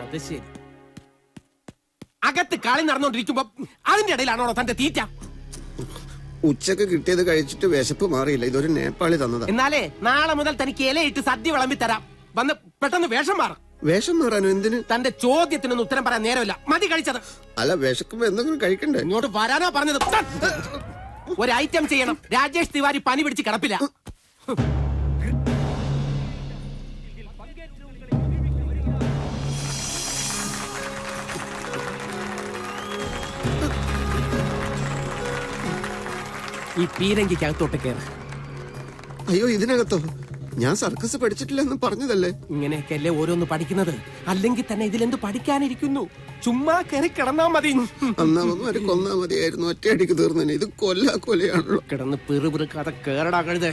അത് ശരി. അകത്ത് കളി നടന്നുകൊണ്ടിരിക്കുമ്പോ അതിന്റെ ഇടയിലാണോ തന്റെ തീറ്റ? ഉച്ചക്ക് കിട്ടിയത് കഴിച്ചിട്ട് വിശപ്പ് മാറിയില്ല. ഇതൊരു നേപ്പാളി തന്നതാ. എന്നാലേ നാളെ മുതൽ തനിക്ക് ഇലയിട്ട് സദ്യ വിളമ്പി തരാം. വന്ന് പെട്ടെന്ന് വേഷം മാറും. വേഷം മാറാനോ? എന്തിന്? തന്റെ ചോദ്യത്തിനൊന്നും ഉത്തരം പറയാൻ നേരമില്ല. മതി കഴിച്ചത്. അല്ല, വിശക്കുമ്പോ എന്തെങ്കിലും കഴിക്കണ്ടേ? ഇങ്ങോട്ട് വരാനാ പറഞ്ഞത്. ഒരു ഐറ്റം ചെയ്യണം. രാജേഷ് തിവാരി പനി പിടിച്ച് കിടപ്പില്ല. ഈ പീരങ്കിക്കകത്തോട്ട് കയറി. അയ്യോ, ഇതിനകത്തോ? ഞാൻ സർക്കസ് പഠിച്ചിട്ടില്ലെന്ന് പറഞ്ഞതല്ലേ. ഇങ്ങനെയൊക്കെയല്ലേ ഓരോന്ന് പഠിക്കുന്നത്. അല്ലെങ്കിൽ തന്നെ ഇതിലെന്ത് പഠിക്കാനിരിക്കുന്നു? ചുമ്മാ കയറി കിടന്നാ മതി. അന്നാമന്മാര് കൊന്നാ മതിയായിരുന്നു. ഒറ്റയടിക്ക് തീർന്നു. ഇത് കൊലയാണല്ലോ. കിടന്ന് പിറുപിറുക്കാതെ കേറടാ കഴുത.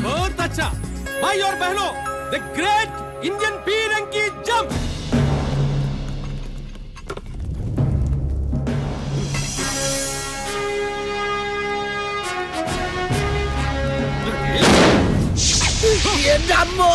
बहुत अच्छा भाई और बहनों, द ग्रेट इंडियन पीरंगी जंप. ये डम्बो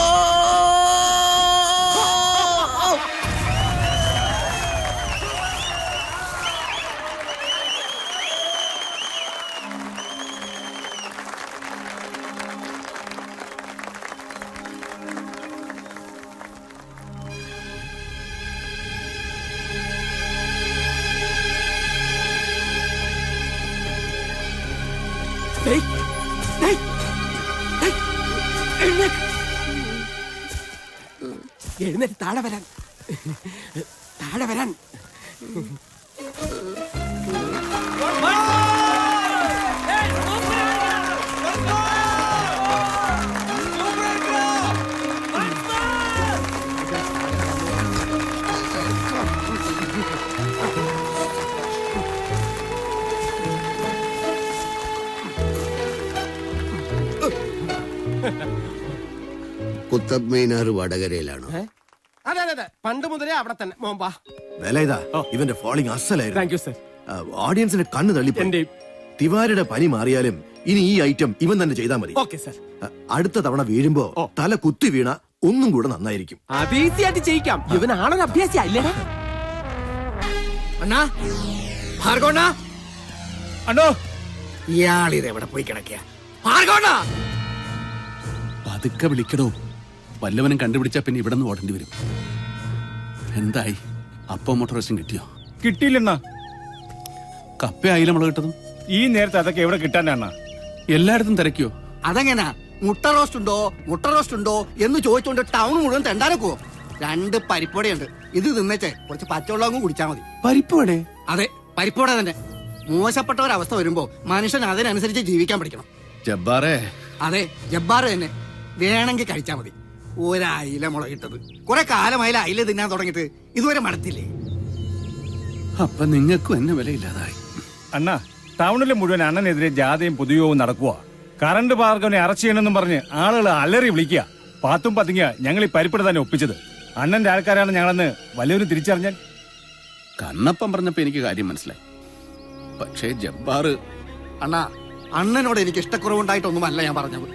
എഴുന്നേറ്റ് താഴെ വരാൻ. താഴെ വരാൻ. കുത്തബ് മീനാർ വടകരയിലാണോ? അതെ അതെ അതെ, പണ്ട് മുതലേ അവിടെ തന്നെ. മോമ്പാ വില ഇതാ. ഇവന്റെ ഫോളിംഗ് അസലായിരുന്നു. Thank you sir. ഓഡിയൻസിന്റെ കണ്ണ് തള്ളിപ്പോയി. തിവാരിയുടെ പനി മാറിയാലും ഇനി ഈ ഐറ്റം ഇവൻ തന്നെ ചെയ്താൽ മതി. Okay sir. അടുത്ത തവണ വീഴുമ്പോ തല കുത്തി വീണ ഒന്നും കൂടെ നന്നായിരിക്കും. അത് ഈസി ആയിട്ട് ചെയ്യിക്കാം. ഇവനാണൊരു അഭ്യാസിയാ ഇല്ലേ? അണ്ണാ, ഭാർഗവണ്ണാ, അണ്ണോ, ഇയാളിത് എവിടെ പോയി കിടക്കുക? ഭാർഗവണ്ണാ, പതുക്കെ വിളിക്കടോ. വല്ലവനും കണ്ടുപിടിച്ചാ പിന്നെ ഇവിടെ നിന്ന് ഓടേണ്ടി വരും. എന്തായി? അപ്പം മോട്ടോറേഷൻ കിട്ടിയോ? കിട്ടിയില്ലെണ്ണ. കപ്പ ആയില്ല മുളക് കിട്ടതും. ഈ നേരത്തെ അതൊക്കെ എവിടെ കിട്ടാനാണ്? എല്ലായിടത്തും തിരക്കിയോ? അതെങ്ങനാ? മുട്ട റോസ്റ്റ് ഉണ്ടോ എന്ന് ചോദിച്ചോണ്ട് ടൗൺ മുഴുവൻ തെണ്ടാനൊക്കുവോ? 2 പരിപ്പോടെയുണ്ട്. ഇത് തിന്നേച്ചേ കുറച്ച് പച്ചവെള്ളം കുടിച്ചാൽ മതി. പരിപ്പോടെ? അതെ, പരിപ്പോടെ തന്നെ. മോശപ്പെട്ട ഒരവസ്ഥ വരുമ്പോ മനുഷ്യൻ അതിനനുസരിച്ച് ജീവിക്കാൻ പഠിക്കണം. ജബ്ബാറേ. അതെ, ജബ്ബാറ് തന്നെ. വേണമെങ്കിൽ കഴിച്ചാൽ മതി. ഒരയില മുളകിട്ടത്. കുറെ കാലമായില്ല അയില തിന്നാൻ തുടങ്ങിയിട്ട്. ഇതുവരെ മടത്തില്ലേ? അപ്പൊ നിങ്ങൾക്കും എന്നെ വിലയില്ലാതായി. അണ്ണാ, ടൗണിലെ മുഴുവൻ അണ്ണനെതിരെ ജാഥയും പൊതുയോഗവും നടക്കുക. കറണ്ട് ഭാർഗവനെ അറസ്റ്റ് ചെയ്യണമെന്നും പറഞ്ഞ് ആളുകൾ അലറി വിളിക്കുക. പാത്തും പതുങ്ങിയ ഞങ്ങൾ ഈ പരിപ്പിട തന്നെ ഒപ്പിച്ചത്. അണ്ണന്റെ ആൾക്കാരാണ് ഞങ്ങളെന്ന് വലിയൊരു തിരിച്ചറിഞ്ഞാൽ. കണ്ണപ്പം പറഞ്ഞപ്പോ എനിക്ക് കാര്യം മനസ്സിലായി. പക്ഷേ ജബ്ബാറ്. അണ്ണാ, അണ്ണനോട് എനിക്ക് ഇഷ്ടക്കുറവുണ്ടായിട്ടൊന്നുമല്ല ഞാൻ പറഞ്ഞത്.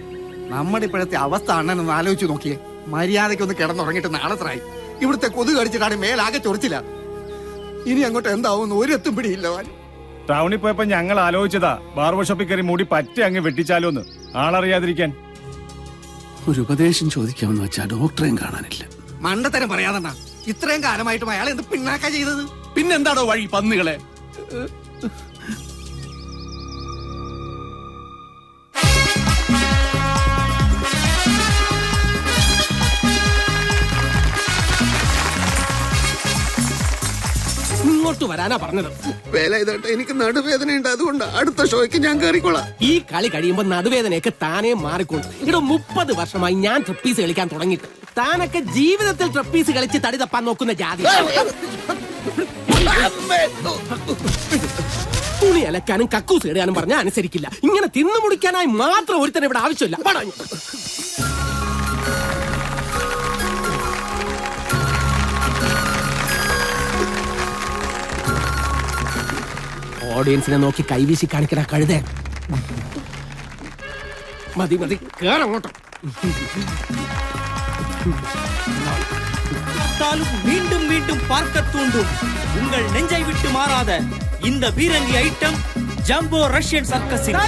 നമ്മുടെ ഇപ്പോഴത്തെ അവസ്ഥ അണ്ണനൊന്ന് ആലോചിച്ച് നോക്കിയേ. മര്യാദയ്ക്കൊന്ന് കിടന്നുറങ്ങിയിട്ട് നാളെത്രായി. ഇവിടുത്തെ കൊതു കടിച്ചിട്ടാണ് മേലാകെ ചൊറിച്ചില്ല. ഇനി അങ്ങോട്ട് എന്താവും ഒരെത്തും പിടിയില്ല. ടൗണിൽ പോയപ്പോ ഞങ്ങൾ ആലോചിച്ചതാ ബാർബർ ഷോപ്പിൽ കയറി മൂടി പറ്റ അങ്ങ് വെട്ടിച്ചാലോന്ന്, ആളറിയാതിരിക്കാൻ. ഒരു ഉപദേശം ചോദിക്കാമെന്ന് വെച്ചാ ഡോക്ടറെയും കാണാനില്ല. മണ്ടത്തരം പറയാതെണ്ണ. ഇത്രയും കാലമായിട്ടും അയാൾ എന്ത് പിന്നാക്ക ചെയ്തത്? പിന്നെന്താണോ വഴി? പന്നികളെ. ഇങ്ങോട്ട് വരാനാ പറഞ്ഞത്. വേല ഇതാട്ടെ, എനിക്ക് നടുവേദനയുണ്ട്. അതുകൊണ്ട് അടുത്ത ഷോയ്ക്ക് ഞാൻ കയറിക്കോളാം. ഈ കളി കഴിയുമ്പോ നടുവേദനയൊക്കെ താനേ മാറിക്കൊണ്ടു. ഇവിടെ 30 വർഷമായി ഞാൻ ട്രപ്പീസ് കളിക്കാൻ തുടങ്ങിയിട്ട്. താനൊക്കെ ജീവിതത്തിൽ ട്രപ്പീസ് കളിച്ച് തടി തപ്പാൻ നോക്കുന്ന ജാതി. തുണി അലക്കാനും കക്കൂസ് ഇടാനും പറഞ്ഞാൽ അനുസരിക്കില്ല. ഇങ്ങനെ തിന്നു മുടിക്കാനായി മാത്രം ഒരുത്തന്നെ ഇവിടെ ആവശ്യമില്ല. പടഞ്ഞു ഓഡിയൻസിനെ നോക്കി കൈവീശി കാണിക്കണ കഴുതേ. മതി മതി, കേറങ്ങോട്ട്. மீண்டும் மீண்டும் பார்க்க தூண்டும் உங்கள் நெஞ்சை விட்டு மாறாத இந்த பீரங்கி ஐட்டம் ஜம்போ ரஷ்யன் சர்க்கஸின்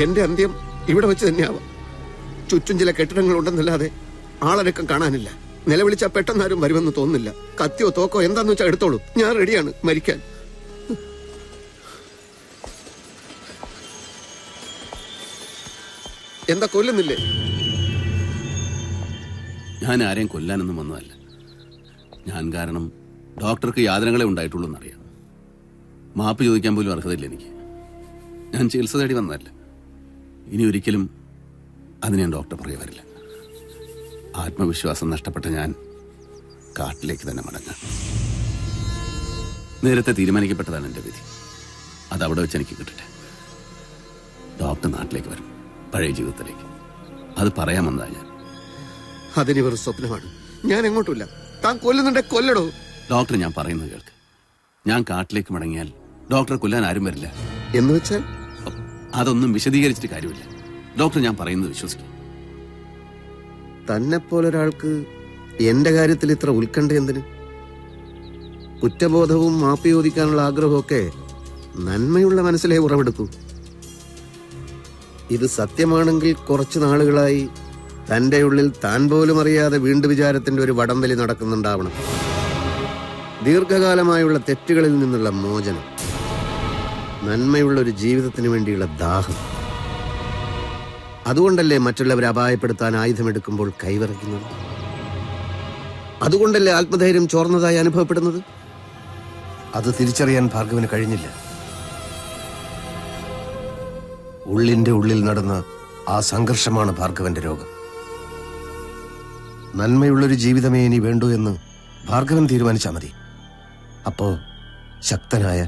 എന്റെ അന്ത്യം ഇവിടെ വെച്ച് തന്നെയാവാം. ചുറ്റും ചില കെട്ടിടങ്ങൾ ഉണ്ടെന്നല്ലാതെ ആളനക്കം കാണാനില്ല. നിലവിളിച്ചാൽ പെട്ടെന്നാരും വരുമെന്ന് തോന്നുന്നില്ല. കത്തിയോ തോക്കോ എന്താന്ന് വെച്ചാൽ എടുത്തോളൂ, ഞാൻ റെഡിയാണ് മരിക്കാൻ. എന്താ കൊല്ലുന്നില്ലേ? ഞാൻ ആരെയും കൊല്ലാനൊന്നും വന്നതല്ല. ഞാൻ കാരണം ഡോക്ടർക്ക് യാതനകളെ ഉണ്ടായിട്ടുള്ളൂ എന്നറിയാം. മാപ്പ് ചോദിക്കാൻ പോലും അർഹതയില്ല എനിക്ക്. ഞാൻ ചികിത്സ തേടി വന്നതല്ല. ഇനി ഒരിക്കലും അതിന് ഞാൻ ഡോക്ടർ പുറകെ വരില്ല. ആത്മവിശ്വാസം നഷ്ടപ്പെട്ട ഞാൻ കാട്ടിലേക്ക് തന്നെ മടങ്ങാം. നേരത്തെ തീരുമാനിക്കപ്പെട്ടതാണ് എൻ്റെ വിധി. അതവിടെ വെച്ച് എനിക്ക് കിട്ടട്ടെ. ഡോക്ടർ നാട്ടിലേക്ക് വരും, പഴയ ജീവിതത്തിലേക്ക്. അത് പറയാമെന്നതാണ് ഞാൻ. അതിന് വെറും സ്വപ്നമാണ്. ഞാൻ എങ്ങോട്ടുമില്ല. താൻ കൊല്ലുന്നുണ്ടെ കൊല്ലടോ. ഡോക്ടർ, ഞാൻ പറയുന്നത് കേൾക്ക്. ഞാൻ കാട്ടിലേക്ക് മടങ്ങിയാൽ ഡോക്ടറെ കൊല്ലാൻ ആരും വരില്ല. എന്ന് വെച്ചാൽ അതൊന്നും വിശദീകരിച്ചിട്ട് കാര്യമില്ല. ഡോക്ടർ, ഞാൻ പറയുന്നത് വിശ്വസിക്കും. തന്നെ പോലൊരാൾക്ക് എന്റെ കാര്യത്തിൽ ഇത്ര ഉത്കണ്ഠ എന്തിന്? കുറ്റബോധവും മാപ്പ് ചോദിക്കാനുള്ള ആഗ്രഹമൊക്കെ നന്മയുള്ള മനസ്സിലേ ഉറവെടുക്കൂ. ഇത് സത്യമാണെങ്കിൽ കുറച്ചു നാളുകളായി തന്റെ ഉള്ളിൽ താൻ പോലും അറിയാതെ വീണ്ടും വിചാരത്തിന്റെ ഒരു വടംവലി നടക്കുന്നുണ്ടാവണം. ദീർഘകാലമായുള്ള തെറ്റുകളിൽ നിന്നുള്ള മോചനം, നന്മയുള്ള ഒരു ജീവിതത്തിന് വേണ്ടിയുള്ള ദാഹം. അതുകൊണ്ടല്ലേ മറ്റുള്ളവരെ അപായപ്പെടുത്താൻ ആയുധമെടുക്കുമ്പോൾ കൈവിറയ്ക്കുന്നത്? അതുകൊണ്ടല്ലേ ആത്മധൈര്യം ചോർന്നതായി അനുഭവപ്പെടുന്നത്? അത് തിരിച്ചറിയാൻ ഭാർഗവന് കഴിഞ്ഞില്ല. ഉള്ളിന്റെ ഉള്ളിൽ നടന്ന ആ സംഘർഷമാണ് ഭാർഗവന്റെ രോഗം. നന്മയുള്ളൊരു ജീവിതമേ ഇനി വേണ്ടൂ എന്ന് ഭാർഗവൻ തീരുമാനിച്ചാൽ മതി. അപ്പോ ശക്തനായ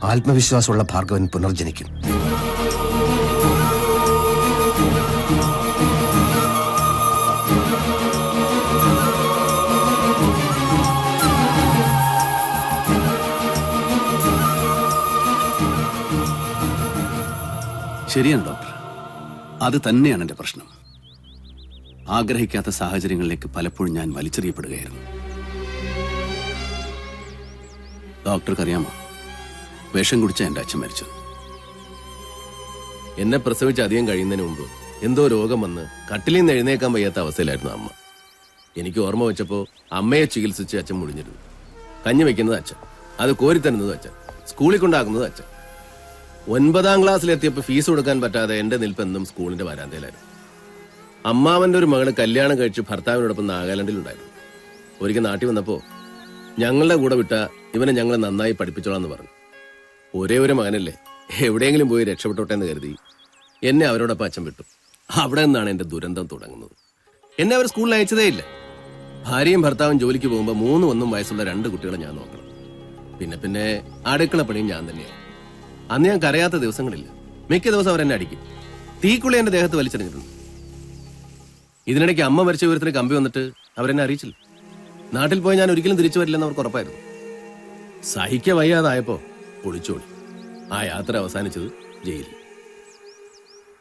ആത്മവിശ്വാസമുള്ള ഭാർഗവൻ പുനർജനിക്കും. ശരിയാണ് ഡോക്ടർ, അത് തന്നെയാണ് എൻ്റെ പ്രശ്നം. ആഗ്രഹിക്കാത്ത സാഹചര്യങ്ങളിലേക്ക് പലപ്പോഴും ഞാൻ വലിച്ചെറിയപ്പെടുകയായിരുന്നു. ഡോക്ടർക്കറിയാമോ, വിഷം കുടിച്ച എൻ്റെ അച്ഛൻ മരിച്ചത്. എന്നെ പ്രസവിച്ച് അധികം കഴിയുന്നതിന് മുമ്പ് എന്തോ രോഗം വന്ന് കട്ടിലിൽ നിന്ന് എഴുന്നേക്കാൻ വയ്യാത്ത അവസ്ഥയിലായിരുന്നു അമ്മ. എനിക്ക് ഓർമ്മ വെച്ചപ്പോൾ അമ്മയെ ചികിത്സിച്ച് അച്ഛൻ മുടിഞ്ഞിരുന്നു. കഞ്ഞി വെക്കുന്നത് അച്ഛൻ, അത് കോരിത്തരുന്നത് അച്ഛൻ, സ്കൂളിൽ കൊണ്ടാക്കുന്നത് അച്ഛൻ. 9ാം ക്ലാസ്സിലെത്തിയപ്പോൾ ഫീസ് കൊടുക്കാൻ പറ്റാതെ എന്റെ നിൽപ്പെന്നും സ്കൂളിന്റെ വരാന്തയിലായിരുന്നു. അമ്മാവന്റെ ഒരു മകള് കല്യാണം കഴിച്ച് ഭർത്താവിനോടൊപ്പം നാഗാലാൻഡിലുണ്ടായിരുന്നു. ഒരിക്കൽ നാട്ടിൽ വന്നപ്പോ ഞങ്ങളുടെ കൂടെ വിട്ട ഇവനെ ഞങ്ങളെ നന്നായി പഠിപ്പിച്ചോളാന്ന് പറഞ്ഞു. ഒരേ ഒരു മകനല്ലേ, എവിടെയെങ്കിലും പോയി രക്ഷപ്പെട്ടോട്ടെ എന്ന് കരുതി എന്നെ അവരോടൊപ്പം അച്ഛൻ വിട്ടു. അവിടെ നിന്നാണ് എന്റെ ദുരന്തം തുടങ്ങുന്നത്. എന്നെ അവർ സ്കൂളിൽ അയച്ചതേ ഇല്ല. ഭാര്യയും ഭർത്താവും ജോലിക്ക് പോകുമ്പോൾ 3 വയസ്സുള്ള 2 കുട്ടികളെ ഞാൻ നോക്കണം. പിന്നെ അടുക്കള പണിയും ഞാൻ തന്നെയാണ്. അന്ന് ഞാൻ കരയാത്ത ദിവസങ്ങളില്ല. മിക്ക ദിവസം അവരെന്നെ അടിക്കും. തീക്കുള്ളി എന്റെ ദേഹത്ത് വലിച്ചെറിഞ്ഞിട്ടുണ്ട്. ഇതിനിടയ്ക്ക് അമ്മ മരിച്ച വിവരത്തിന് കമ്പി വന്നിട്ട് അവരെന്നെ അറിയിച്ചില്ല. നാട്ടിൽ പോയി ഞാൻ ഒരിക്കലും തിരിച്ചു വരില്ലെന്ന് അവർക്ക് ഉറപ്പായിരുന്നു. സഹിക്ക വയ്യാതായപ്പോ ഒളിച്ചോടി. ആ യാത്ര അവസാനിച്ചത് ജയിലിൽ.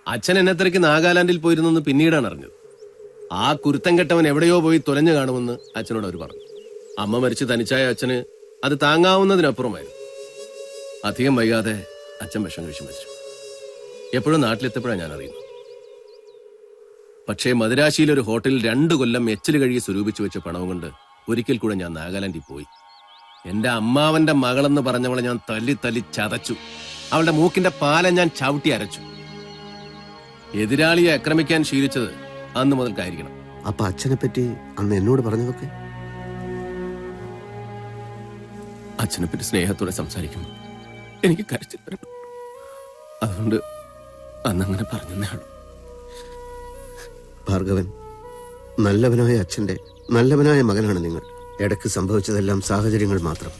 അച്ഛൻ എന്നെ തിരക്ക് നാഗാലാൻഡിൽ പോയിരുന്നെന്ന് പിന്നീടാണ് അറിഞ്ഞത്. ആ കുരുത്തം കെട്ടവൻ എവിടെയോ പോയി തുലഞ്ഞു കാണുമെന്ന് അച്ഛനോട് അവർ പറഞ്ഞു. അമ്മ മരിച്ച് തനിച്ചായ അച്ഛന് അത് താങ്ങാവുന്നതിനപ്പുറമായിരുന്നു. അധികം വൈകാതെ അച്ഛൻ വിഷം കഴിച്ചു മരിച്ചു. എപ്പോഴും നാട്ടിലെത്തപ്പോഴാണ് ഞാൻ അറിയുന്നത്. പക്ഷേ മദിരാശിയിലെ ഒരു ഹോട്ടലിൽ 2 കൊല്ലം എച്ചിൽ കഴുകി സ്വരൂപിച്ചു വെച്ച പണവും കൊണ്ട് ഒരിക്കൽ കൂടെ ഞാൻ നാഗാലാൻഡിൽ പോയി. എന്റെ അമ്മാവന്റെ മകളെന്ന് പറഞ്ഞവളെ ഞാൻ തല്ലി തല്ലി ചതച്ചു. അവളുടെ മൂക്കിന്റെ പാലം ഞാൻ ചവിട്ടി അരച്ചു. എതിരാളിയെ ആക്രമിക്കാൻ ശീലിച്ചത് അന്ന് മുതൽക്കായിരിക്കണം. അപ്പൊ അച്ഛനെ പറ്റി അന്ന് എന്നോട് പറഞ്ഞതൊക്കെ? അച്ഛനെ പറ്റി സ്നേഹത്തോടെ സംസാരിക്കുമ്പോൾ എനിക്ക് കരച്ചിൽ വരും. അതുകൊണ്ട് അന്നങ്ങനെ പറഞ്ഞേ ഉള്ളൂ. ഭാർഗവൻ, നല്ലവനായ അച്ഛന്റെ നല്ലവനായ മകനാണ് നിങ്ങൾ. ഇടയ്ക്ക് സംഭവിച്ചതെല്ലാം സാഹചര്യങ്ങൾ മാത്രം.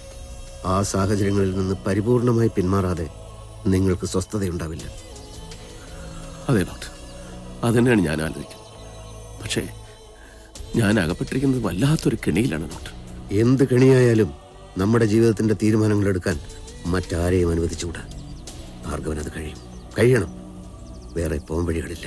ആ സാഹചര്യങ്ങളിൽ നിന്ന് പരിപൂർണമായി പിന്മാറാതെ നിങ്ങൾക്ക് സ്വസ്ഥതയുണ്ടാവില്ല. അതെ ഡോക്ടർ, അതുതന്നെയാണ് ഞാൻ ആലോചിക്കുന്നത്. പക്ഷേ ഞാൻ അകപ്പെട്ടിരിക്കുന്നത് വല്ലാത്തൊരു കെണിയിലാണ് ഡോക്ടർ. എന്ത് കെണിയായാലും നമ്മുടെ ജീവിതത്തിന്റെ തീരുമാനങ്ങൾ എടുക്കാൻ മറ്റാരെയും അനുവദിച്ചുകൂടാ. ഭാർഗവൻ അത് കഴിയണം. വേറെ പോംവഴികളില്ല.